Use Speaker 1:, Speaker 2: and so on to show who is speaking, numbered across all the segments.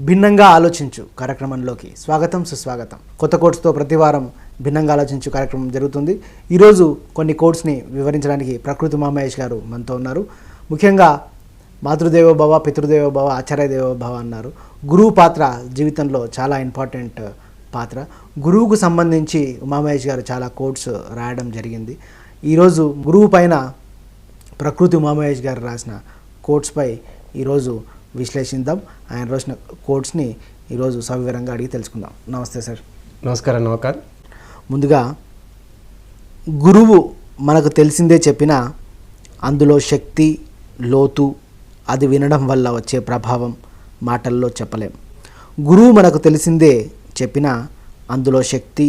Speaker 1: భిన్నంగా ఆలోచించు కార్యక్రమంలోకి స్వాగతం సుస్వాగతం. కొత్త కోట్స్తో ప్రతివారం భిన్నంగా ఆలోచించు కార్యక్రమం జరుగుతుంది. ఈరోజు కొన్ని కోట్స్ని వివరించడానికి ప్రకృతి మహేష్ గారు మనతో ఉన్నారు. ముఖ్యంగా మాతృదేవోభవ, పితృదేవోభవ, ఆచార్యదేవోభవ అన్నారు. గురువు పాత్ర జీవితంలో చాలా ఇంపార్టెంట్ పాత్ర. గురువుకు సంబంధించి ఉమామహేష్ గారు చాలా కోట్స్ రాయడం జరిగింది. ఈరోజు గురువు పైన ప్రకృతి ఉమామహేష్ గారు రాసిన కోట్స్పై ఈరోజు విశ్లేషిద్దాం. ఆయన రాసిన కోట్స్ని ఈరోజు సవివరంగా అడిగి తెలుసుకుందాం. నమస్తే సార్.
Speaker 2: నమస్కారం. నమస్కారం.
Speaker 1: ముందుగా గురువు మనకు తెలిసిందే చెప్పినా అందులో శక్తి, లోతు, అది వినడం వల్ల వచ్చే ప్రభావం మాటల్లో చెప్పలేం. గురువు మనకు తెలిసిందే చెప్పినా అందులో శక్తి,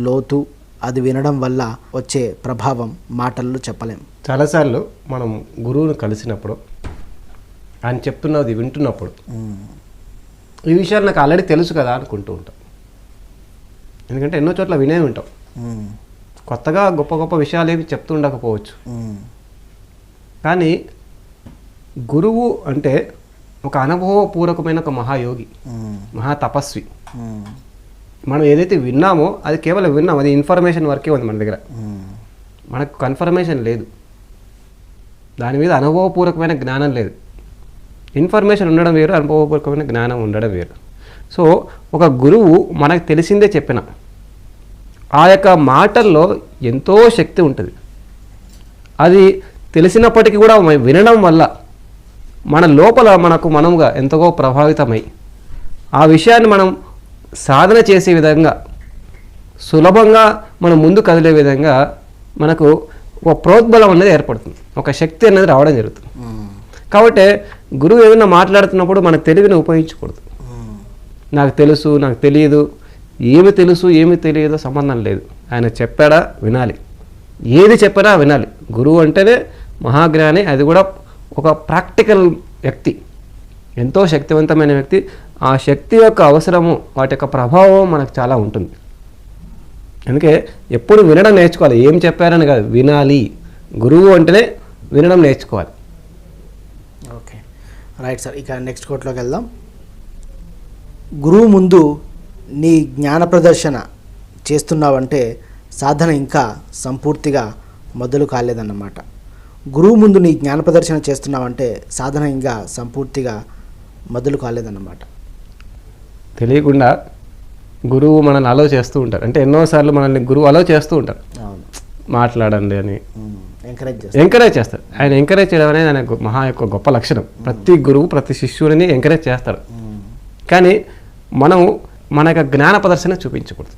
Speaker 1: లోతు, అది వినడం వల్ల వచ్చే ప్రభావం మాటల్లో చెప్పలేం.
Speaker 2: చాలాసార్లు మనం గురువును కలిసినప్పుడు ఆయన చెప్తున్నది వింటున్నప్పుడు ఈ విషయాలు నాకు ఆల్రెడీ తెలుసు కదా అనుకుంటూ ఉంటాం. ఎందుకంటే ఎన్నో చోట్ల వినే ఉంటాం. కొత్తగా గొప్ప గొప్ప విషయాలు ఏమి చెప్తూ ఉండకపోవచ్చు. కానీ గురువు అంటే ఒక అనుభవపూర్వకమైన ఒక మహాయోగి, మహా తపస్వి. మనం ఏదైతే విన్నామో అది కేవలం విన్నాం, అది ఇన్ఫర్మేషన్ వరకే ఉంది మన దగ్గర. మనకు కన్ఫర్మేషన్ లేదు, దాని మీద అనుభవపూర్వకమైన జ్ఞానం లేదు. ఇన్ఫర్మేషన్ ఉండడం వేరు, అనుభవపూర్వకమైన జ్ఞానం ఉండడం వేరు. సో ఒక గురువు మనకు తెలిసిందే చెప్పిన ఆ యొక్క మాటల్లో ఎంతో శక్తి ఉంటుంది. అది తెలిసినప్పటికీ కూడా వినడం వల్ల మన లోపల మనముగా ఎంతగో ప్రభావితమై ఆ విషయాన్ని మనం సాధన చేసే విధంగా, సులభంగా మనం ముందు కదిలే విధంగా మనకు ఒక ప్రోద్బలం అనేది ఏర్పడుతుంది, ఒక శక్తి అనేది రావడం జరుగుతుంది. కాబట్టి గురువు ఏమైనా మాట్లాడుతున్నప్పుడు మన తెలివిని ఉపయోగించకూడదు. నాకు తెలుసు, నాకు తెలియదు, ఏమి తెలుసు ఏమి తెలియదో సంబంధం లేదు. ఆయన చెప్పాడా వినాలి, ఏది చెప్పాడా వినాలి. గురువు అంటేనే మహాజ్ఞాని, అది కూడా ఒక ప్రాక్టికల్ వ్యక్తి, ఎంతో శక్తివంతమైన వ్యక్తి. ఆ శక్తి యొక్క అవసరము, వాటి యొక్క ప్రభావం మనకు చాలా ఉంటుంది. అందుకే ఎప్పుడు వినడం నేర్చుకోవాలి. ఏం చెప్పారని కాదు, వినాలి. గురువు అంటేనే వినడం నేర్చుకోవాలి.
Speaker 1: Okay, right sir. ఇక నెక్స్ట్ కోట్లోకి వెళ్దాం. గురువు ముందు నీ జ్ఞాన ప్రదర్శన చేస్తున్నావంటే సాధన ఇంకా సంపూర్తిగా మొదలు కాలేదన్నమాట. గురువు ముందు నీ జ్ఞాన ప్రదర్శన చేస్తున్నావంటే సాధన ఇంకా సంపూర్తిగా మొదలు కాలేదన్నమాట.
Speaker 2: తెలియకుండా గురువు మనల్ని అలో చేస్తూ ఉంటారు. అంటే ఎన్నోసార్లు మనల్ని గురువు అలో చేస్తూ ఉంటారు, మాట్లాడండి అని ఎంకరేజ్ చేస్తారు. ఆయన ఎంకరేజ్ చేయడం అనేది ఆయన మహా యొక్క గొప్ప లక్షణం. ప్రతి గురువు ప్రతి శిష్యుడిని ఎంకరేజ్ చేస్తాడు. కానీ మనం మన యొక్క జ్ఞాన ప్రదర్శన చూపించకూడదు.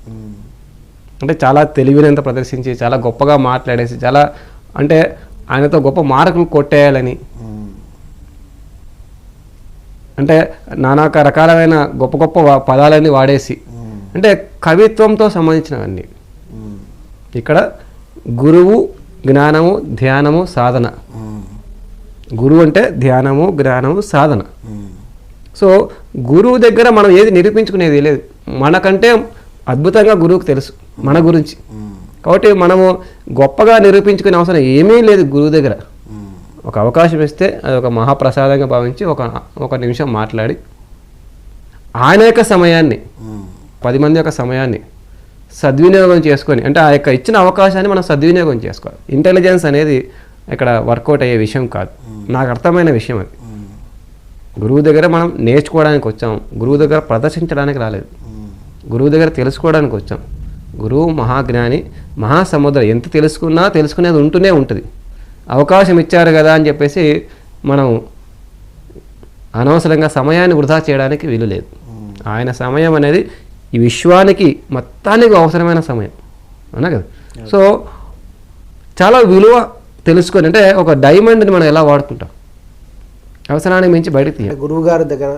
Speaker 2: అంటే చాలా తెలివినంత ప్రదర్శించి, చాలా గొప్పగా మాట్లాడేసి, చాలా అంటే ఆయనతో గొప్ప మార్కులు కొట్టేయాలని, అంటే నానా రకాలమైన గొప్ప గొప్ప పదాలన్నీ వాడేసి, అంటే కవిత్వంతో సంబంధించినవన్నీ. ఇక్కడ గురువు, జ్ఞానము, ధ్యానము, సాధన. గురువు అంటే ధ్యానము, జ్ఞానము, సాధన. సో గురువు దగ్గర మనం ఏది నిరూపించుకునేది లేదు. మనకంటే అద్భుతంగా గురువుకు తెలుసు మన గురించి. కాబట్టి మనము గొప్పగా నిరూపించుకునే అవసరం ఏమీ లేదు గురువు దగ్గర. ఒక అవకాశం ఇస్తే అది ఒక మహాప్రసాదంగా భావించి ఒక నిమిషం మాట్లాడి ఆయన యొక్క సమయాన్ని, 10 మంది యొక్క సమయాన్ని సద్వినియోగం చేసుకొని, అంటే ఆ యొక్క ఇచ్చిన అవకాశాన్ని మనం సద్వినియోగం చేసుకోవాలి. ఇంటెలిజెన్స్ అనేది ఇక్కడ వర్కౌట్ అయ్యే విషయం కాదు, నాకు అర్థమైన విషయం అది. గురువు దగ్గర మనం నేర్చుకోవడానికి వచ్చాం, గురువు దగ్గర ప్రదర్శించడానికి రాలేదు. గురువు దగ్గర తెలుసుకోవడానికి వచ్చాం. గురువు మహాజ్ఞాని, మహాసముద్రం. ఎంత తెలుసుకునేది ఉంటూనే ఉంటుంది. అవకాశం ఇచ్చారు కదా అని చెప్పేసి మనం అనవసరంగా సమయాన్ని వృధా చేయడానికి వీలు లేదు. ఆయన సమయం అనేది ఈ విశ్వానికి మొత్తానికి అవసరమైన సమయం, అవునా కదా. సో చాలా విలువ తెలుసుకొని, అంటే ఒక డైమండ్ని మనం ఎలా వాడుకుంటాం, అవసరానికి మించి బయటకు తీయాలి.
Speaker 1: గురువు గారి దగ్గర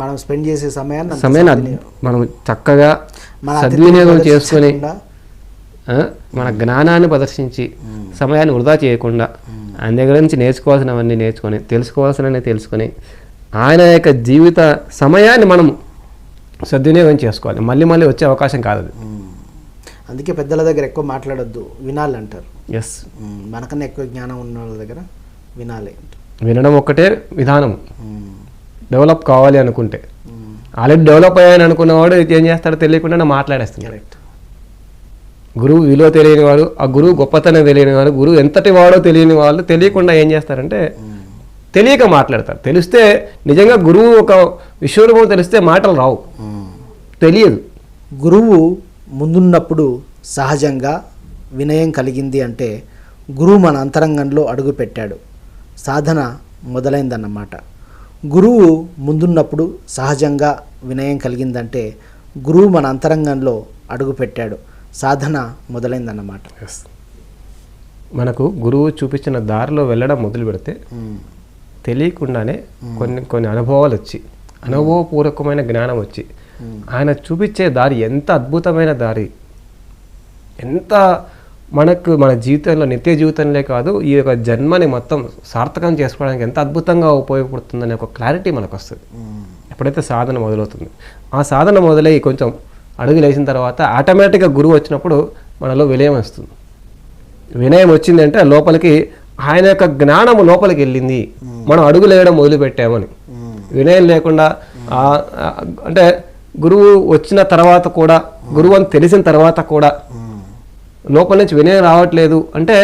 Speaker 1: మనం స్పెండ్ చేసే
Speaker 2: సమయాన్ని మనం చక్కగా సద్వినియోగం చేసుకొని, మన జ్ఞానాన్ని ప్రదర్శించి, సమయాన్ని వృధా చేయకుండా, ఆయన దగ్గర నుంచి నేర్చుకోవాల్సినవన్నీ నేర్చుకొని, తెలుసుకోవాల్సినవన్నీ తెలుసుకొని, ఆయన యొక్క జీవిత సమయాన్ని మనం సద్వినియోగం చేసుకోవాలి. మళ్ళీ మళ్ళీ వచ్చే అవకాశం కాదు అది.
Speaker 1: అందుకే పెద్దల దగ్గర ఎక్కువ మాట్లాడొద్దు, వినాలంటారు.
Speaker 2: ఎస్,
Speaker 1: మనకన్నా ఎక్కువ జ్ఞానం ఉన్న వాళ్ళ దగ్గర వినాలి.
Speaker 2: వినడం ఒక్కటే విధానం. డెవలప్ కావాలి అనుకుంటే ఆల్రెడీ డెవలప్ అయ్యాను అనుకున్నవాడు ఏం చేస్తాడో తెలియకుండా మాట్లాడేస్తాడు.
Speaker 1: కరెక్ట్.
Speaker 2: గురువు విలువ తెలియని వాడు, ఆ గురువు గొప్పతనం తెలియని వాడు, గురువు ఎంతటి వాడో తెలియని వాళ్ళు తెలియకుండా ఏం చేస్తారంటే తెలియక మాట్లాడతారు. తెలిస్తే నిజంగా గురువు ఒక విశ్వరూపం తెలిస్తే మాటలు రావు, తెలియదు.
Speaker 1: గురువు ముందున్నప్పుడు సహజంగా వినయం కలిగింది అంటే గురువు మన అంతరంగంలో అడుగు పెట్టాడు, సాధన మొదలైందన్నమాట. గురువు ముందున్నప్పుడు సహజంగా వినయం కలిగిందంటే గురువు మన అంతరంగంలో అడుగు పెట్టాడు, సాధన మొదలైందన్నమాట.
Speaker 2: మనకు గురువు చూపించిన దారిలో వెళ్ళడం మొదలు పెడితే తెలియకుండానే కొన్ని అనుభవాలు వచ్చి, అనుభవపూర్వకమైన జ్ఞానం వచ్చి, ఆయన చూపించే దారి ఎంత అద్భుతమైన దారి, ఎంత మనకు మన జీవితంలో నిత్య జీవితంలో కాదు ఈ యొక్క జన్మని మొత్తం సార్థకం చేసుకోవడానికి ఎంత అద్భుతంగా ఉపయోగపడుతుందనే ఒక క్లారిటీ మనకు వస్తుంది ఎప్పుడైతే సాధన మొదలవుతుంది. ఆ సాధన మొదలై కొంచెం అడుగులు వేసిన తర్వాత ఆటోమేటిక్గా గురువు వచ్చినప్పుడు మనలో వినయం వస్తుంది. వినయం వచ్చిందంటే లోపలికి ఆయన యొక్క జ్ఞానము లోపలికి వెళ్ళింది, మనం అడుగులు వేయడం మొదలుపెట్టామని. వినయం లేకుండా అంటే గురువు వచ్చిన తర్వాత కూడా, గురువు అని తెలిసిన తర్వాత కూడా లోపల నుంచి వినయం రావట్లేదు అంటే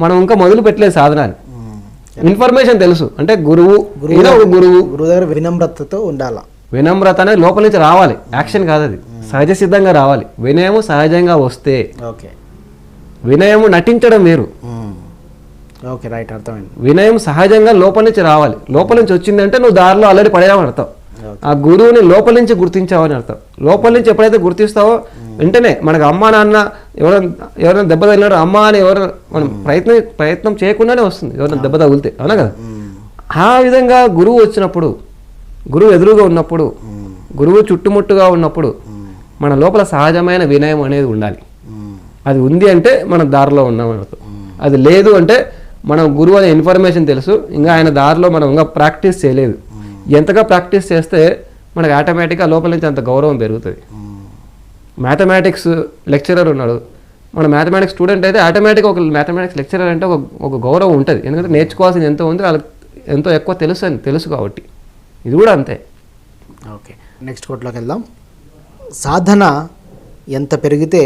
Speaker 2: మనం ఇంకా మొదలు పెట్టలేదు సాధనాన్ని. ఇన్ఫర్మేషన్ తెలుసు అంటే గురువు
Speaker 1: దగ్గర వినమ్రతతో ఉండాలి.
Speaker 2: వినమ్రత అనేది లోపల నుంచి రావాలి, యాక్షన్ కాదు, అది సహజ సిద్ధంగా రావాలి. వినయము సహజంగా వస్తే, వినయము నటించడం వేరు.
Speaker 1: ఓకే, రైట్, అర్థమైంది.
Speaker 2: వినయం సహజంగా లోపల నుంచి రావాలి. లోపల నుంచి వచ్చిందంటే నువ్వు దారిలో ఆల్రెడీ పడేయావని అర్థం. ఆ గురువుని లోపల నుంచి గుర్తించావని అర్థం. లోపల నుంచి ఎప్పుడైతే గుర్తిస్తావో వెంటనే మనకు అమ్మ నాన్న ఎవరైనా దెబ్బ తగిలినాడు అమ్మ అని మనం ప్రయత్నం చేయకుండానే వస్తుంది ఎవరైనా దెబ్బ తగిలితే, అవునా కదా. ఆ విధంగా గురువు వచ్చినప్పుడు, గురువు ఎదురుగా ఉన్నప్పుడు, గురువు చుట్టుముట్టుగా ఉన్నప్పుడు మన లోపల సహజమైన వినయం అనేది ఉండాలి. అది ఉంది అంటే మనం దారిలో ఉన్నామని అర్థం. అది లేదు అంటే మనం గురువు అనే ఇన్ఫర్మేషన్ తెలుసు, ఇంకా ఆయన దారిలో మనం ఇంకా ప్రాక్టీస్ చేయలేదు. ఎంతగా ప్రాక్టీస్ చేస్తే మనకు ఆటోమేటిక్గా లోపల నుంచి అంత గౌరవం పెరుగుతుంది. మ్యాథమెటిక్స్ లెక్చరర్ ఉన్నాడు, మన మ్యాథమెటిక్స్ స్టూడెంట్ అయితే ఆటోమేటిక్గా ఒక మ్యాథమెటిక్స్ లెక్చరర్ అంటే ఒక గౌరవం ఉంటుంది. ఎందుకంటే నేర్చుకోవాల్సింది ఎంతో ఉంది, వాళ్ళకి ఎంతో ఎక్కువ తెలుసు కాబట్టి. ఇది కూడా అంతే.
Speaker 1: ఓకే, నెక్స్ట్ కోట్లోకి వెళ్దాం. సాధన ఎంత పెరిగితే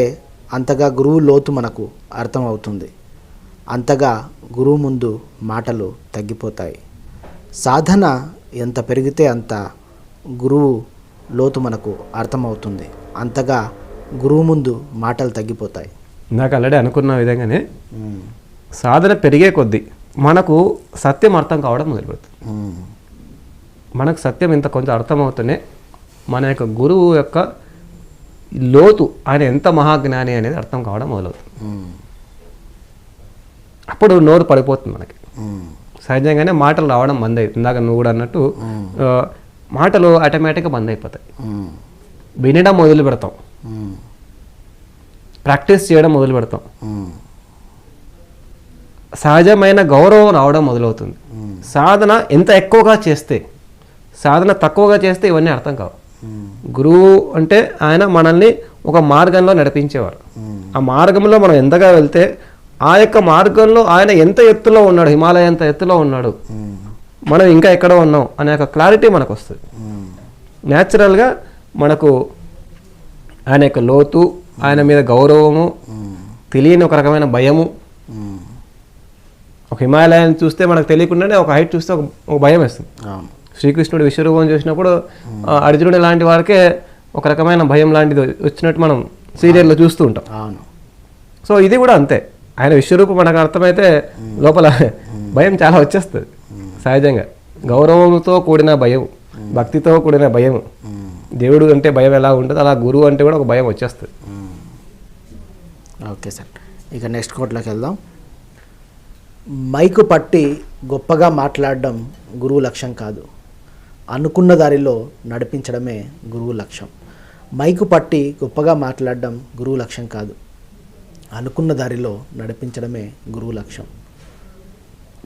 Speaker 1: అంతగా గురువు లోతు మనకు అర్థమవుతుంది, అంతగా గురువు ముందు మాటలు తగ్గిపోతాయి. సాధన ఎంత పెరిగితే అంత గురువు లోతు మనకు అర్థమవుతుంది, అంతగా గురువు ముందు మాటలు తగ్గిపోతాయి.
Speaker 2: నాకు ఆల్రెడీ అనుకున్న విధంగానే సాధన పెరిగే కొద్దీ మనకు సత్యం అర్థం కావడం మొదలుపెడుతుంది. మనకు సత్యం ఇంత కొంచెం అర్థమవుతూనే మన యొక్క గురువు యొక్క లోతు, ఆయన ఎంత మహాజ్ఞాని అనేది అర్థం కావడం మొదలవుతుంది. అప్పుడు నోరు పడిపోతుంది మనకి. సహజంగానే మాటలు రావడం బంద్ అవుతుంది. ఇందాక నువ్వు కూడా అన్నట్టు మాటలు ఆటోమేటిక్గా బంద్ అయిపోతాయి. వినడం మొదలు పెడతాం, ప్రాక్టీస్ చేయడం మొదలు పెడతాం, సహజమైన గౌరవం రావడం మొదలవుతుంది. సాధన ఎంత ఎక్కువగా చేస్తే, సాధన తక్కువగా చేస్తే ఇవన్నీ అర్థం కావు. గురువు అంటే ఆయన మనల్ని ఒక మార్గంలో నడిపించేవారు. ఆ మార్గంలో మనం ఎంతగా వెళ్తే ఆ యొక్క మార్గంలో ఆయన ఎంత ఎత్తులో ఉన్నాడు, హిమాలయ ఎంత ఎత్తులో ఉన్నాడు, మనం ఇంకా ఎక్కడ ఉన్నాం అనే ఒక క్లారిటీ మనకు వస్తుంది. న్యాచురల్గా మనకు ఆయన యొక్క లోతు, ఆయన మీద గౌరవము, తెలియని ఒక రకమైన భయము. ఒక హిమాలయాన్ని చూస్తే మనకు తెలియకుండానే ఒక హైట్ చూస్తే ఒక భయం వేస్తుంది. శ్రీకృష్ణుడు విశ్వరూపం చూసినప్పుడు అర్జునుడు లాంటి వారికే ఒక రకమైన భయం లాంటిది వచ్చినట్టు మనం సీరియల్లో చూస్తూ ఉంటాం. సో ఇది కూడా అంతే. ఆయన విశ్వరూపం మనకు అర్థమైతే లోపల భయం చాలా వచ్చేస్తుంది సహజంగా. గౌరవంతో కూడిన భయం, భక్తితో కూడిన భయం. దేవుడు అంటే భయం ఎలా ఉంటుందో అలా గురువు అంటే కూడా ఒక భయం వచ్చేస్తుంది.
Speaker 1: ఓకే సార్, ఇక నెక్స్ట్ కోట్లోకి వెళ్దాం. మైకు పట్టి గొప్పగా మాట్లాడడం గురువు లక్ష్యం కాదు, అనుకున్న దారిలో నడిపించడమే గురువు లక్ష్యం. మైకు పట్టి గొప్పగా మాట్లాడడం గురువు లక్ష్యం కాదు, అనుకున్న దారిలో నడిపించడమే గురువు లక్ష్యం.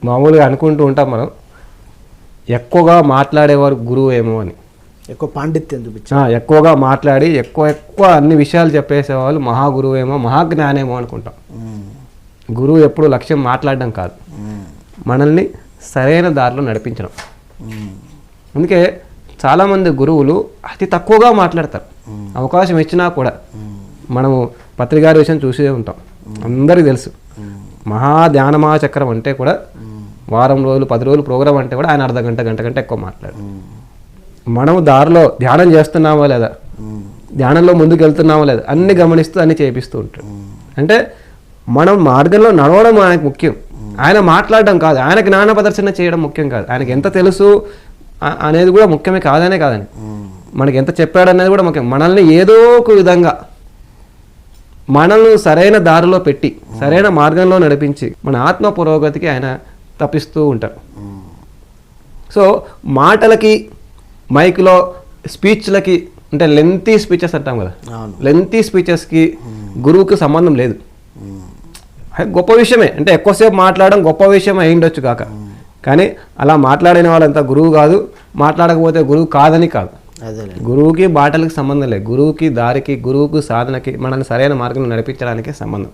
Speaker 2: మామూలుగా అనుకుంటూ ఉంటాం మనం, ఎక్కువగా మాట్లాడేవారు గురువు ఏమో అని.
Speaker 1: ఎక్కువ పాండిత్యం చూపించారు,
Speaker 2: ఎక్కువగా మాట్లాడి ఎక్కువ అన్ని విషయాలు చెప్పేసేవాళ్ళు మహాగురువు ఏమో, మహాజ్ఞానేమో అనుకుంటాం. గురువు ఎప్పుడు లక్ష్యం మాట్లాడడం కాదు, మనల్ని సరైన దారిలో నడిపించడం. అందుకే చాలామంది గురువులు అతి తక్కువగా మాట్లాడతారు. అవకాశం ఇచ్చినా కూడా మనము పత్రికారి విషయం చూసే ఉంటాం, అందరికీ తెలుసు. మహా ధ్యానమా చక్రం అంటే కూడా వారం రోజులు 10 రోజులు ప్రోగ్రామ్ అంటే కూడా ఆయన అర్ధ గంట కంటే ఎక్కువ మాట్లాడు. మనం దారిలో ధ్యానం చేస్తున్నామా లేదా, ధ్యానంలో ముందుకు వెళ్తున్నామా లేదా అన్ని గమనిస్తూ అన్ని చేపిస్తూ ఉంటాడు. అంటే మనం మార్గంలో నడవడం ఆయనకు ముఖ్యం, ఆయన మాట్లాడడం కాదు, ఆయన జ్ఞాన ప్రదర్శన చేయడం ముఖ్యం కాదు. ఆయనకి ఎంత తెలుసు అనేది కూడా ముఖ్యమే కాదని మనకి ఎంత చెప్పాడు అనేది కూడా ముఖ్యం. మనల్ని ఏదో ఒక విధంగా మనల్ని సరైన దారిలో పెట్టి సరైన మార్గంలో నడిపించి మన ఆత్మ పురోగతికి ఆయన తప్పిస్తూ ఉంటారు. సో మాటలకి మైక్లో స్పీచ్లకి అంటే లెంతీ స్పీచెస్ అంటాం కదా, లెంతీ స్పీచెస్కి గురువుకి సంబంధం లేదు. గొప్ప విషయమే, అంటే ఎక్కువసేపు మాట్లాడడం గొప్ప విషయం అయి ఉండొచ్చు కాక, కానీ అలా మాట్లాడిన వాళ్ళంతా గురువు కాదు, మాట్లాడకపోతే గురువు కాదని కాదు. గురువుకి మాటలకి సంబంధం లేదు, గురువుకి దారికి, గురువుకు సాధనకి, మనల్ని సరైన మార్గంలో నడిపించడానికి సంబంధం.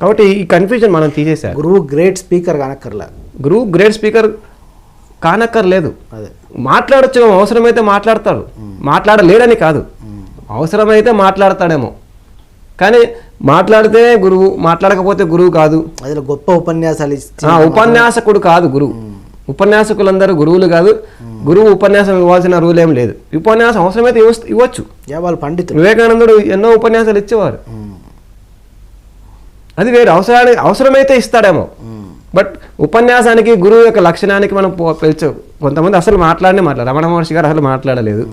Speaker 2: కాబట్టి ఈ కన్ఫ్యూజన్ మనం తీసేసారు.
Speaker 1: గురువు గ్రేట్ స్పీకర్ కానక్కర్లా,
Speaker 2: గురువు గ్రేట్ స్పీకర్ కానక్కర్లేదు. మాట్లాడచ్చు, అవసరమైతే మాట్లాడతాడు, మాట్లాడలేడని కాదు, అవసరమైతే మాట్లాడతాడేమో, కానీ మాట్లాడితే గురువు, మాట్లాడకపోతే గురువు కాదు.
Speaker 1: అదే గొప్ప ఉపన్యాసాలు
Speaker 2: ఉపన్యాసకుడు కాదు గురువు. ఉపన్యాసకులందరూ గురువులు కాదు. గురువు ఉపన్యాసం ఇవ్వాల్సిన రూల్ ఏం లేదు. ఉపన్యాసం అవసరమైతే ఇవ్వచ్చు.
Speaker 1: వాళ్ళు పండితులు.
Speaker 2: వివేకానందుడు ఎన్నో ఉపన్యాసాలు ఇచ్చేవారు, అది వేరు. అవసరమైతే ఇస్తాడేమో, బట్ ఉపన్యాసానికి గురువు యొక్క లక్షణానికి మనం పిలిచాం. కొంతమంది అసలు మాట్లాడారు. రమణ మహర్షి గారు అసలు మాట్లాడలేదు,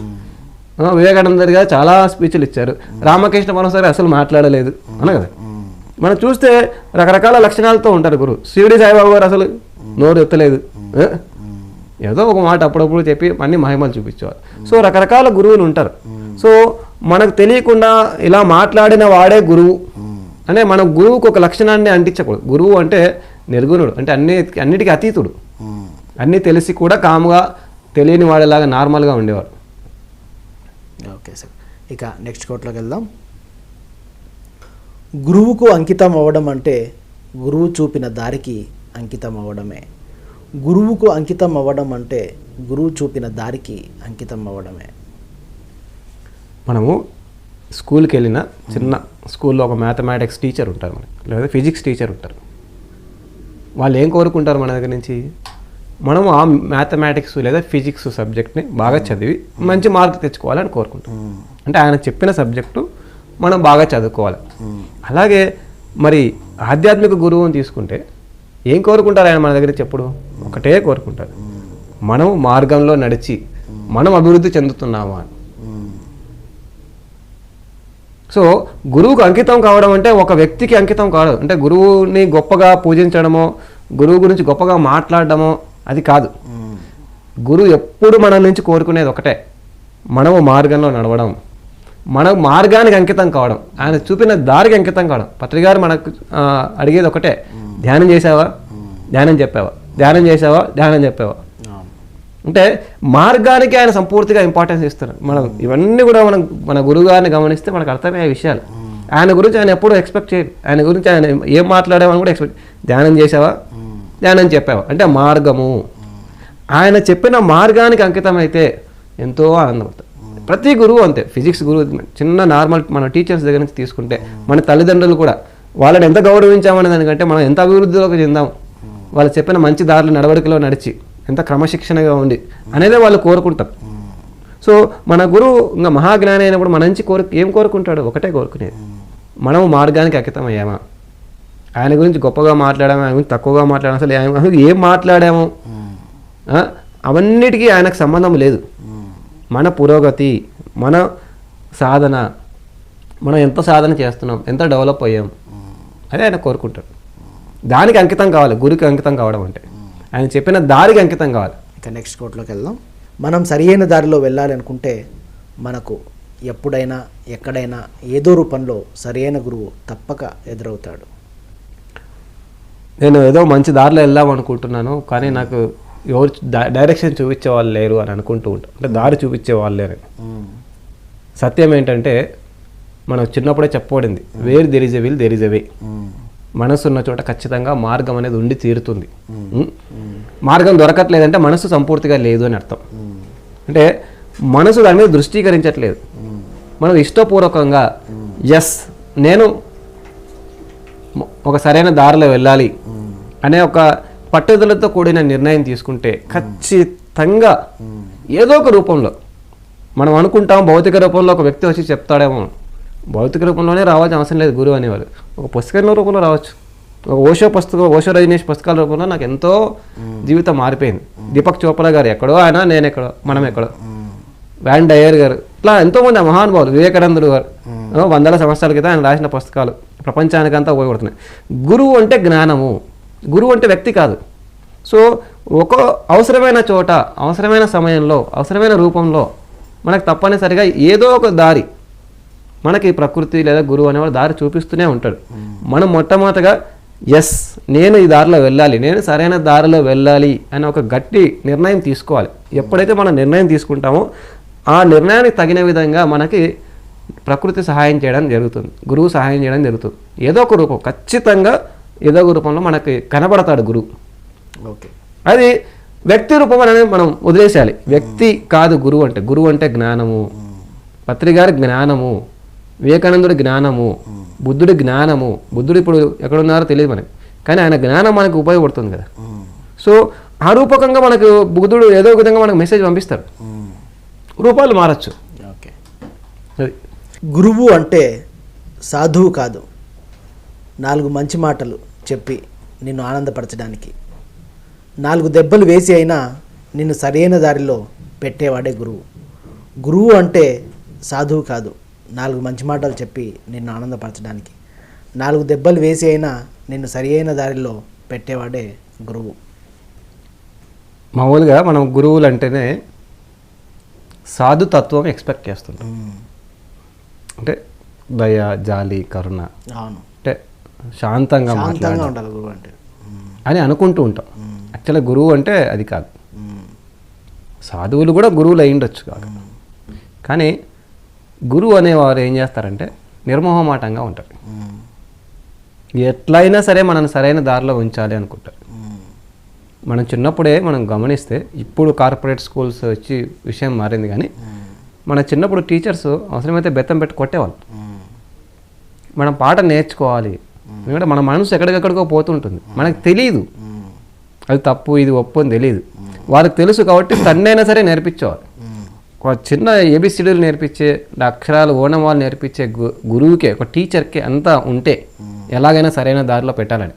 Speaker 2: వివేకానంద గారు చాలా స్పీచ్లు ఇచ్చారు, రామకృష్ణ పరమహంస గారు అసలు మాట్లాడలేదు అన్న కదా. మనం చూస్తే రకరకాల లక్షణాలతో ఉంటారు గురువు. షిరిడి సాయిబాబా గారు అసలు నోరు ఎత్తలేదు, ఏదో ఒక మాట అప్పుడప్పుడు చెప్పి అన్ని మహిమలు చూపించేవారు. సో రకరకాల గురువులు ఉంటారు. సో మనకు తెలియకుండా ఇలా మాట్లాడిన వాడే గురువు అంటే మన గురువుకు ఒక లక్షణాన్ని అంటించకూడదు. గురువు అంటే నిర్గుణుడు, అంటే అన్నిటికీ అతీతుడు, అన్నీ తెలిసి కూడా కాముగా తెలియని వాడిలాగా నార్మల్గా ఉండేవాడు.
Speaker 1: ఓకే సార్, ఇక నెక్స్ట్ కోట్లోకి వెళ్దాం. గురువుకు అంకితం అవ్వడం అంటే గురువు చూపిన దారికి అంకితం అవ్వడమే. గురువుకు అంకితం అవ్వడం అంటే గురువు చూపిన దారికి అంకితం అవ్వడమే.
Speaker 2: మనము స్కూల్కి వెళ్ళిన చిన్న స్కూల్లో ఒక మ్యాథమెటిక్స్ టీచర్ ఉంటారు మనకి, లేదా ఫిజిక్స్ టీచర్ ఉంటారు. వాళ్ళు ఏం కోరుకుంటారు మన దగ్గర నుంచి? మనం ఆ మ్యాథమెటిక్స్ లేదా ఫిజిక్స్ సబ్జెక్ట్ని బాగా చదివి మంచి మార్క్ తెచ్చుకోవాలని కోరుకుంటాం. అంటే ఆయన చెప్పిన సబ్జెక్టు మనం బాగా చదువుకోవాలి. అలాగే మరి ఆధ్యాత్మిక గురువుని తీసుకుంటే ఏం కోరుకుంటారు ఆయన మన దగ్గర? చెప్పుడు ఒకటే కోరుకుంటారు, మనం మార్గంలో నడిచి మనం అభివృద్ధి చెందుతున్నామా అని. సో గురువుకు అంకితం కావడం అంటే ఒక వ్యక్తికి అంకితం కాదు, అంటే గురువుని గొప్పగా పూజించడమో గురువు గురించి గొప్పగా మాట్లాడడమో అది కాదు. గురువు ఎప్పుడు మన నుంచి కోరుకునేది ఒకటే, మనము మార్గంలో నడవడం, మన మార్గానికి అంకితం కావడం, ఆయన చూపిన దారికి అంకితం కావడం. పత్రికారు మనకు అడిగేది ఒకటే, ధ్యానం చేసావా, ధ్యానం చెప్పావా, ధ్యానం చేసావా, ధ్యానం చెప్పావా. అంటే మార్గానికి ఆయన సంపూర్తిగా ఇంపార్టెన్స్ ఇస్తారు. మనం ఇవన్నీ కూడా మన గురువు గారిని గమనిస్తే మనకు అర్థమయ్యే విషయాలు. ఆయన గురించి ఆయన ఎప్పుడూ ఎక్స్పెక్ట్ చేయరు, ఆయన గురించి ఆయన ఏం మాట్లాడామని కూడా ఎక్స్పెక్ట్. ధ్యానం చేసావా, ధ్యానం చెప్పావా అంటే మార్గము. ఆయన చెప్పిన మార్గానికి అంకితం అయితే ఎంతో ఆనందపడతారు. ప్రతి గురువు అంతే, ఫిజిక్స్ గురువు చిన్న నార్మల్ మన టీచర్స్ దగ్గర నుంచి తీసుకుంటే మన తల్లిదండ్రులు కూడా వాళ్ళని ఎంత గౌరవించామనే దానికంటే మనం ఎంత అభివృద్ధిలోకి చెందాం, వాళ్ళు చెప్పిన మంచి దారులు నడవడికలో నడిచి ఎంత క్రమశిక్షణగా ఉంది అనేదే వాళ్ళు కోరుకుంటారు. సో మన గురువు ఇంకా మహాజ్ఞాని అయినప్పుడు మన నుంచి ఏం కోరుకుంటాడు? ఒకటే కోరుకునేది, మనం మార్గానికి అంకితం అయ్యామా, ఆయన గురించి గొప్పగా మాట్లాడాము, ఆయన గురించి తక్కువగా మాట్లాడాము, అసలు ఏం మాట్లాడాము అవన్నిటికీ ఆయనకు సంబంధం లేదు. మన పురోగతి, మన సాధన, మనం ఎంత సాధన చేస్తున్నాం, ఎంత డెవలప్ అయ్యాం అదే ఆయన కోరుకుంటాడు. దానికి అంకితం కావాలి, గురికి అంకితం కావడం అంటే ఆయన చెప్పిన దారికి అంకితం కావాలి.
Speaker 1: ఇక నెక్స్ట్ కోట్లోకి వెళ్దాం. మనం సరియైన దారిలో వెళ్ళాలి అనుకుంటే మనకు ఎప్పుడైనా ఎక్కడైనా ఏదో రూపంలో సరియైన గురువు తప్పక ఎదురవుతాడు.
Speaker 2: నేను ఏదో మంచి దారిలో వెళ్దాం అనుకుంటున్నాను, కానీ నాకు ఎవరు డైరెక్షన్ చూపించే వాళ్ళు లేరు అని అనుకుంటూ ఉంటాం, అంటే దారి చూపించే వాళ్ళు లేరు. సత్యం ఏంటంటే మనకు చిన్నప్పుడే చెప్పబడింది, where there is a will there is a way. మనసు ఉన్న చోట ఖచ్చితంగా మార్గం అనేది ఉండి మార్గం దొరకట్లేదంటే మనసు సంపూర్తిగా లేదు అని అర్థం. అంటే మనసు దాని మీద దృష్టీకరించట్లేదు. మనం ఇష్టపూర్వకంగా ఎస్ నేను ఒక సరైన దారిలో వెళ్ళాలి అనే ఒక పట్టుదలతో కూడిన నిర్ణయం తీసుకుంటే ఖచ్చితంగా ఏదో ఒక రూపంలో మనం అనుకుంటాం, భౌతిక రూపంలో ఒక వ్యక్తి వచ్చి చెప్తాడేమో. భౌతిక రూపంలోనే రావాల్సిన అవసరం లేదు గురువు అనేవారు. ఒక పుస్తకం రూపంలో రావచ్చు. ఒక ఓషో రజనీష్ పుస్తకాల రూపంలో నాకు ఎంతో జీవితం మారిపోయింది. దీపక్ చోప్రా గారు ఎక్కడో, ఆయన నేను ఎక్కడో, మనం ఎక్కడో, వ్యాన్ డయర్ గారు, ఇట్లా ఎంతోమంది మహానుభావులు, వివేకానందుడు గారు వందల సంవత్సరాల క్రితం ఆయన రాసిన పుస్తకాలు ప్రపంచానికంతా ఉపయోగపడుతున్నాయి. గురువు అంటే జ్ఞానము, గురువు అంటే వ్యక్తి కాదు. సో ఒక అవసరమైన చోట, అవసరమైన సమయంలో, అవసరమైన రూపంలో మనకు తప్పనిసరిగా ఏదో ఒక దారి మనకి ప్రకృతి లేదా గురువు అనేవాడు దారి చూపిస్తూనే ఉంటాడు. మనం మొట్టమొదటిగా ఎస్ నేను ఈ దారిలో వెళ్ళాలి, నేను సరైన దారిలో వెళ్ళాలి అనే ఒక గట్టి నిర్ణయం తీసుకోవాలి. ఎప్పుడైతే మనం నిర్ణయం తీసుకుంటామో ఆ నిర్ణయానికి తగిన విధంగా మనకి ప్రకృతి సహాయం చేయడం జరుగుతుంది, గురువు సహాయం చేయడం జరుగుతుంది. ఏదో ఒక రూపం, ఖచ్చితంగా ఏదో ఒక రూపంలో మనకి కనబడతాడు గురువు.
Speaker 1: ఓకే,
Speaker 2: అది వ్యక్తి రూపం అనేది మనం వదిలేసేయాలి. వ్యక్తి కాదు గురువు అంటే. గురువు అంటే జ్ఞానము. పత్రి గారి జ్ఞానము, వివేకానందుడి జ్ఞానము, బుద్ధుడి జ్ఞానము. బుద్ధుడు ఇప్పుడు ఎక్కడున్నారో తెలియదు మనకి, కానీ ఆయన జ్ఞానం మనకు ఉపయోగపడుతుంది కదా. సో ఆ రూపకంగా మనకు బుద్ధుడు ఏదో ఒక విధంగా మనకు మెసేజ్ పంపిస్తాడు. రూపాలు మారచ్చు.
Speaker 1: ఓకే,
Speaker 2: అది
Speaker 1: గురువు అంటే సాధువు కాదు, 4 మంచి మాటలు చెప్పి నిన్ను ఆనందపరచడానికి, 4 దెబ్బలు వేసి అయినా నిన్ను సరైన దారిలో పెట్టేవాడే గురువు. గురువు అంటే సాధువు కాదు, 4 మంచి మాటలు చెప్పి నిన్ను ఆనందపరచడానికి, 4 దెబ్బలు వేసి అయినా నిన్ను సరైన దారిలో పెట్టేవాడే గురువు.
Speaker 2: మామూలుగా మనం గురువులు అంటేనే సాధుతత్వం ఎక్స్పెక్ట్ చేస్తుంటాం. అంటే దయ, జాలి, కరుణ,
Speaker 1: అవును,
Speaker 2: అంటే శాంతంగా
Speaker 1: ఉండాలి గురువు అంటే
Speaker 2: అని అనుకుంటూ ఉంటాం. యాక్చువల్గా గురువు అంటే అది కాదు. సాధువులు కూడా గురువులు అయి ఉండొచ్చు కాదు, కానీ గురువు అనేవారు ఏం చేస్తారంటే నిర్మోహమాటంగా ఉంటారు. ఎట్లయినా సరే మనల్ని సరైన దారిలో ఉంచాలి అనుకుంటారు. మనం చిన్నప్పుడే మనం గమనిస్తే, ఇప్పుడు కార్పొరేట్ స్కూల్స్ వచ్చి విషయం మారింది, కానీ మన చిన్నప్పుడు టీచర్స్ అవసరమైతే బెత్తం పెట్టి కొట్టేవాళ్ళు. మనం పాట నేర్చుకోవాలి, ఎందుకంటే మన మనసు ఎక్కడికెక్కడికో పోతుంటుంది, మనకు తెలియదు అది తప్పు ఇది ఒప్పు అని తెలియదు. వారికి తెలుసు కాబట్టి తన్నైనా సరే నేర్పించేవారు. ఒక చిన్న ఏబిసిడీలు నేర్పించే, అక్షరాలు ఓనమాలు నేర్పించే గురువుకే, ఒక టీచర్కే అంతా ఉంటే ఎలాగైనా సరైన దారిలో పెట్టాలని,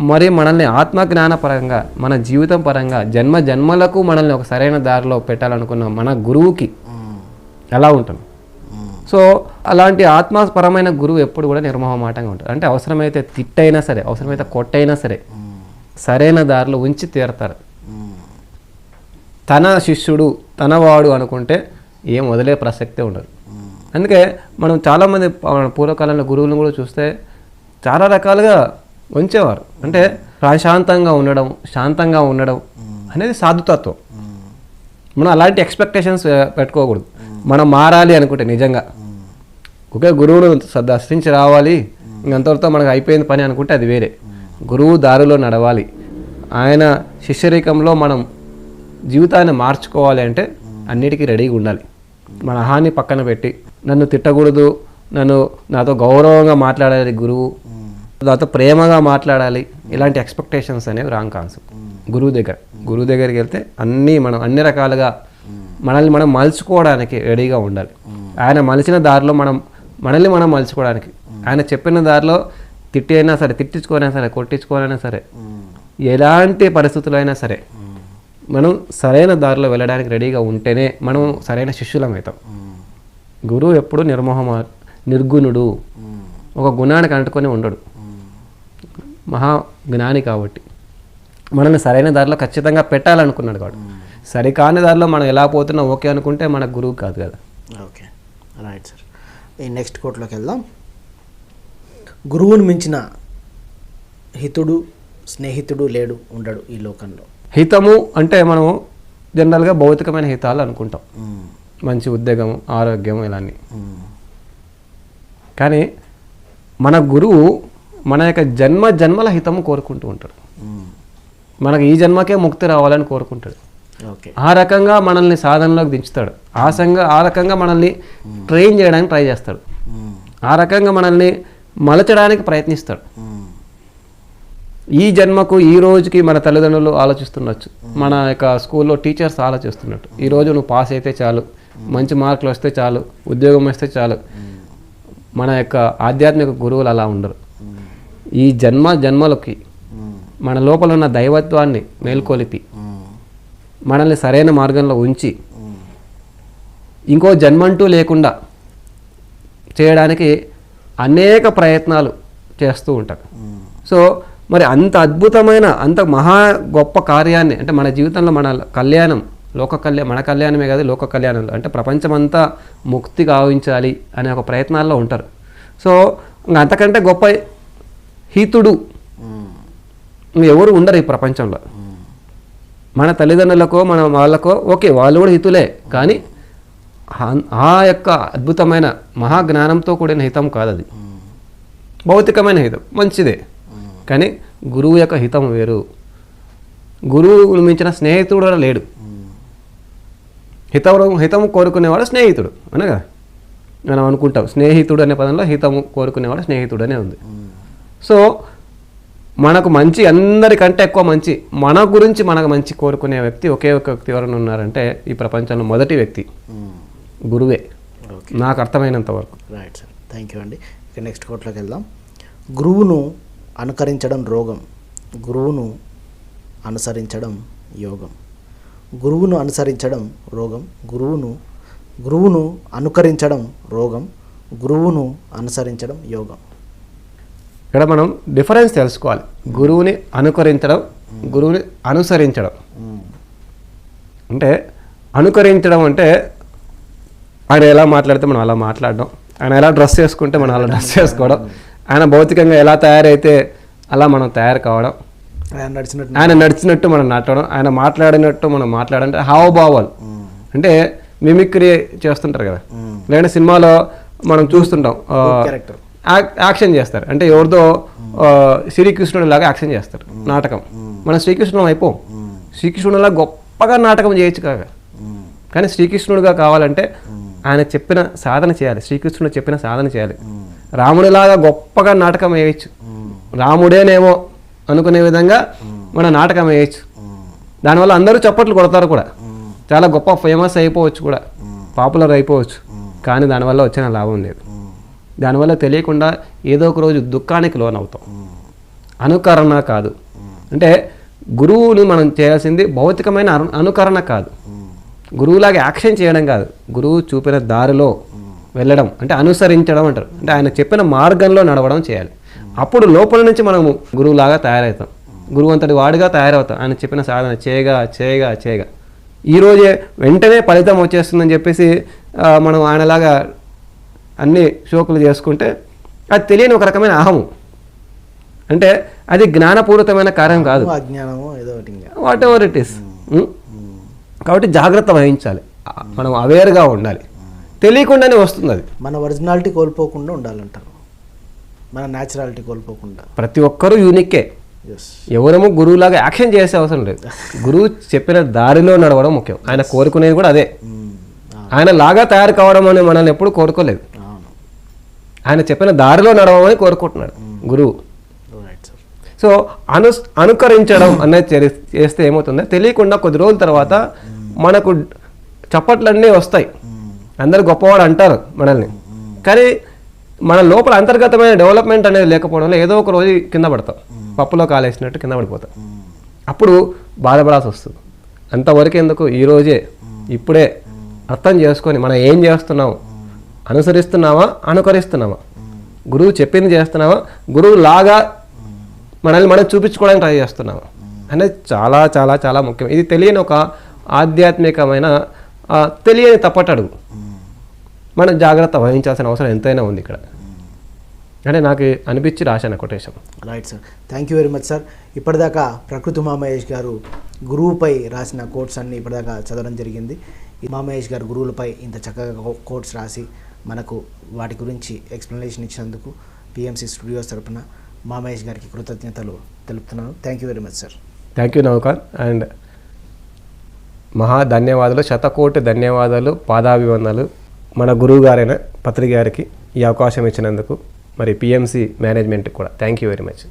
Speaker 2: మరి మనల్ని ఆత్మజ్ఞాన పరంగా, మన జీవితం పరంగా, జన్మ జన్మలకు మనల్ని ఒక సరైన దారిలో పెట్టాలనుకున్న మన గురువుకి ఎలా ఉంటుంది? సో అలాంటి ఆత్మపరమైన గురువు ఎప్పుడు కూడా నిర్మోహమాటంగా ఉంటారు. అంటే అవసరమైతే తిట్టైనా సరే, అవసరమైతే కొట్టైనా సరే సరైన దారిలో ఉంచి తీరతారు. తన శిష్యుడు తనవాడు అనుకుంటే ఏం వదిలే ప్రసక్తే ఉండదు. అందుకే మనం చాలామంది పూర్వకాలంలో గురువులను కూడా చూస్తే చాలా రకాలుగా ఉంచేవారు. అంటే ప్రశాంతంగా ఉండడం, శాంతంగా ఉండడం అనేది సాధుతత్వం. మనం అలాంటి ఎక్స్పెక్టేషన్స్ పెట్టుకోకూడదు. మనం మారాలి అనుకుంటే నిజంగా ఒకే గురువును దర్శించి రావాలి, ఇంకంతవరతో మనకు అయిపోయింది పని అనుకుంటే అది వేరే. గురువు దారిలో నడవాలి, ఆయన శిష్యరికంలో మనం జీవితాన్ని మార్చుకోవాలి అంటే అన్నిటికీ రెడీగా ఉండాలి. మన హాని పక్కన పెట్టి నన్ను తిట్టకూడదు, నాతో గౌరవంగా మాట్లాడాలి గురువు, నాతో ప్రేమగా మాట్లాడాలి, ఇలాంటి ఎక్స్పెక్టేషన్స్ అనేవి రాంగ్ కాన్సెప్ట్. గురువు దగ్గరికి వెళ్తే మనం అన్ని రకాలుగా మనల్ని మనం మలుచుకోవడానికి రెడీగా ఉండాలి. ఆయన మలిచిన దారిలో మనల్ని మనం మలుచుకోవడానికి, ఆయన చెప్పిన దారిలో తిట్టి అయినా సరే, తిట్టించుకోనైనా సరే, కొట్టించుకోనైనా సరే, ఎలాంటి పరిస్థితులు అయినా సరే మనం సరైన దారిలో వెళ్ళడానికి రెడీగా ఉంటేనే మనం సరైన శిష్యులం అవుతాం. గురువు ఎప్పుడు నిర్గుణుడు, ఒక గుణానికి అంటుకొని ఉండడు, మహా జ్ఞాని కాబట్టి మనల్ని సరైన దారిలో ఖచ్చితంగా పెట్టాలనుకున్నాడు. కాబట్టి సరికాని దారిలో మనం ఎలా పోతున్నాం ఓకే అనుకుంటే మన గురువు కాదు కదా.
Speaker 1: Okay, right sir. ఈ నెక్స్ట్ కోట్లోకి వెళ్దాం. గురువును మించిన హితుడు, స్నేహితుడు ఉండడు ఈ లోకంలో.
Speaker 2: హితము అంటే మనం జనరల్గా భౌతికమైన హితాలు అనుకుంటాం, మంచి ఉద్యోగం, ఆరోగ్యం, ఇలాన్ని. కానీ మన గురువు మన యొక్క జన్మల హితము కోరుకుంటూ ఉంటాడు. మనకు ఈ జన్మకే ముక్తి రావాలని కోరుకుంటాడు.
Speaker 1: ఓకే.
Speaker 2: ఆ రకంగా మనల్ని సాధనలోకి దించుతాడు. ఆ రకంగా మనల్ని ట్రైన్ చేయడానికి ట్రై చేస్తాడు. ఆ రకంగా మనల్ని మలచడానికి ప్రయత్నిస్తాడు. ఈ జన్మకు ఈ రోజుకి మన తల్లిదండ్రులు ఆలోచిస్తుండొచ్చు, మన యొక్క స్కూల్లో టీచర్స్ ఆలోచిస్తున్నట్టు. ఈరోజు నువ్వు పాస్ అయితే చాలు, మంచి మార్కులు వస్తే చాలు, ఉద్యోగం వస్తే చాలు. మన యొక్క ఆధ్యాత్మిక గురువులు అలా ఉండరు. ఈ జన్మలకి మన లోపల ఉన్న దైవత్వాన్ని మేల్కొలిపి మనల్ని సరైన మార్గంలో ఉంచి ఇంకో జన్మంటూ లేకుండా చేయడానికి అనేక ప్రయత్నాలు చేస్తూ ఉంటారు. సో మరి అంత అద్భుతమైన అంత మహా గొప్ప కార్యాన్ని, అంటే మన జీవితంలో మన కళ్యాణం, మన కళ్యాణమే కాదు, లోక కళ్యాణంలో అంటే ప్రపంచమంతా ముక్తి గావించాలి అనే ఒక ప్రయత్నాల్లో ఉంటారు. సో అంతకంటే గొప్ప హితుడు ఎవరు ఉండరు ఈ ప్రపంచంలో. మన తల్లిదండ్రులకో మన వాళ్ళకో ఓకే, వాళ్ళు కూడా హితులే, కానీ ఆ యొక్క అద్భుతమైన మహాజ్ఞానంతో కూడిన హితం కాదు అది. భౌతికమైన హితం మంచిదే, కానీ గురువు యొక్క హితం వేరు. గురువును మించిన స్నేహితుడు కూడా లేడు. హితము కోరుకునేవాడు స్నేహితుడు అనగా మనం అనుకుంటాం. స్నేహితుడు అనే పదంలో హితము కోరుకునేవాడు స్నేహితుడు అనే ఉంది. సో మనకు మంచి, అందరికంటే ఎక్కువ మంచి, మన గురించి మనకు మంచి కోరుకునే వ్యక్తి ఒకే ఒక వ్యక్తి ఎవరైనా ఉన్నారంటే ఈ ప్రపంచంలో మొదటి వ్యక్తి గురువే, నాకు అర్థమైనంత వరకు.
Speaker 1: రైట్ సార్, థ్యాంక్ యూ అండి. ఇక నెక్స్ట్ కోట్లోకి వెళ్దాం. గురువును అనుకరించడం రోగం, గురువును అనుసరించడం యోగం. గురువును అనుసరించడం రోగం, గురువును అనుకరించడం రోగం, గురువును అనుసరించడం యోగం.
Speaker 2: ఇక్కడ మనం డిఫరెన్స్ తెలుసుకోవాలి. గురువుని అనుకరించడం, గురువుని అనుసరించడం. అంటే అనుకరించడం అంటే ఆయన ఎలా మాట్లాడితే మనం అలా మాట్లాడడం, ఆయన ఎలా డ్రెస్ చేసుకుంటే మనం అలా డ్రెస్ చేసుకోవడం, ఆయన భౌతికంగా ఎలా తయారైతే అలా మనం తయారు కావడం, ఆయన నడిచినట్టు మనం నడవడం, ఆయన మాట్లాడినట్టు మనం మాట్లాడంటే హావభావాలు. అంటే మిమిక్రీ చేస్తుంటారు కదా, లేదంటే సినిమాలో మనం చూస్తుంటాం యాక్షన్ చేస్తారు. అంటే ఎవరిదో శ్రీకృష్ణుడి లాగా యాక్షన్ చేస్తారు నాటకం. మనం శ్రీకృష్ణుడు అయిపోం. శ్రీకృష్ణుడిలా గొప్పగా నాటకం చేయొచ్చు కాగా, కానీ శ్రీకృష్ణుడిగా కావాలంటే ఆయన చెప్పిన సాధన చేయాలి. శ్రీకృష్ణుడు చెప్పిన సాధన చేయాలి. రాముడిలాగా గొప్పగా నాటకం వేయచ్చు, రాముడేనేమో అనుకునే విధంగా మన నాటకం వేయచ్చు. దానివల్ల అందరూ చప్పట్లు కొడతారు కూడా, చాలా గొప్ప ఫేమస్ అయిపోవచ్చు కూడా, పాపులర్ అయిపోవచ్చు. కానీ దానివల్ల వచ్చిన లాభం లేదు. దానివల్ల తెలియకుండా ఏదో ఒక రోజు దుఃఖానికి లోనవుతాం. అనుకరణ కాదు. అంటే గురువుని మనం చేయాల్సింది భౌతికమైన అనుకరణ కాదు, గురువులాగా యాక్షన్ చేయడం కాదు, గురువు చూపిన దారిలో వెళ్ళడం అంటే అనుసరించడం అంటారు. అంటే ఆయన చెప్పిన మార్గంలో నడవడం చేయాలి. అప్పుడు లోపల నుంచి మనము గురువులాగా తయారవుతాం, గురువు అంతటి వాడిగా తయారవుతాం. ఆయన చెప్పిన సాధన చేయగా ఈరోజే వెంటనే ఫలితం వచ్చేస్తుందని చెప్పేసి మనం ఆయనలాగా అన్ని షోకులు చేసుకుంటే అది తెలియని ఒక రకమైన అహము. అంటే అది జ్ఞానపూరితమైన కార్యం కాదు, వాట్ ఎవర్ ఇట్ ఈస్. కాబట్టి జాగ్రత్త వహించాలి, మనం అవేర్గా ఉండాలి. తెలియకుండానే వస్తుంది అది.
Speaker 1: మన ఒరిజినాలిటీ కోల్పోకుండా ఉండాలంటారు, మన న్యాచురాలిటీ కోల్పోకుండా.
Speaker 2: ప్రతి ఒక్కరూ యూనిక్కే. ఎవరేమో గురువులాగా యాక్షన్ చేసే అవసరం లేదు. గురువు చెప్పిన దారిలో నడవడం ముఖ్యం. ఆయన కోరుకునేది కూడా అదే. ఆయన లాగా తయారు కావడం అని మనల్ని ఎప్పుడు కోరుకోలేదు. ఆయన చెప్పిన దారిలో నడవమని కోరుకుంటున్నాడు గురువు. సో అనుకరించడం అనేది చేస్తే ఏమవుతుందో తెలియకుండా కొద్ది రోజుల తర్వాత మనకు చప్పట్లన్నీ వస్తాయి, అందరు గొప్పవాడు అంటారు మనల్ని. కానీ మన లోపల అంతర్గతమైన డెవలప్మెంట్ అనేది లేకపోవడంలో ఏదో ఒక రోజు కింద పడతాం, పప్పులో కాలేసినట్టు కింద పడిపోతాం. అప్పుడు బాధపడాల్సి వస్తుంది. అంతవరకు ఎందుకు, ఈరోజే ఇప్పుడే అర్థం చేసుకొని మనం ఏం చేస్తున్నాము, అనుసరిస్తున్నావా అనుకరిస్తున్నావా, గురువు చెప్పింది చేస్తున్నావా, గురువు లాగా మనల్ని మనం చూపించుకోవడానికి ట్రై చేస్తున్నావా అనేది చాలా చాలా చాలా ముఖ్యం. ఇది తెలియని ఒక ఆధ్యాత్మికమైన తెలియని తప్పటడుగు. మనం జాగ్రత్త వహించాల్సిన అవసరం ఎంతైనా ఉంది ఇక్కడ. అంటే నాకు అనిపించి రాశాను quotation.
Speaker 1: Right sir, thank you very much sir. ఇప్పటిదాకా ప్రకృతి ఉమామహేష్ గారు గురువుపై రాసిన కోట్స్ అన్ని ఇప్పటిదాకా చదవడం జరిగింది. ఉమామహేష్ గారు గురువులపై ఇంత చక్కగా కోట్స్ రాసి మనకు వాటి గురించి ఎక్స్ప్లెనేషన్ ఇచ్చినందుకు పిఎంసి స్టూడియోస్ తరపున ఉమామహేష్ గారికి కృతజ్ఞతలు తెలుపుతున్నాను. Thank you very much sir.
Speaker 2: Thank you నౌకార్. అండ్ మహా ధన్యవాదాలు, శతకోటి ధన్యవాదాలు, పాదాభివందనాలు మన గురువు గారైన పత్రి గారికి ఈ అవకాశం ఇచ్చినందుకు, మరి పిఎంసి మేనేజ్మెంట్కి కూడా థ్యాంక్ యూ వెరీ మచ్.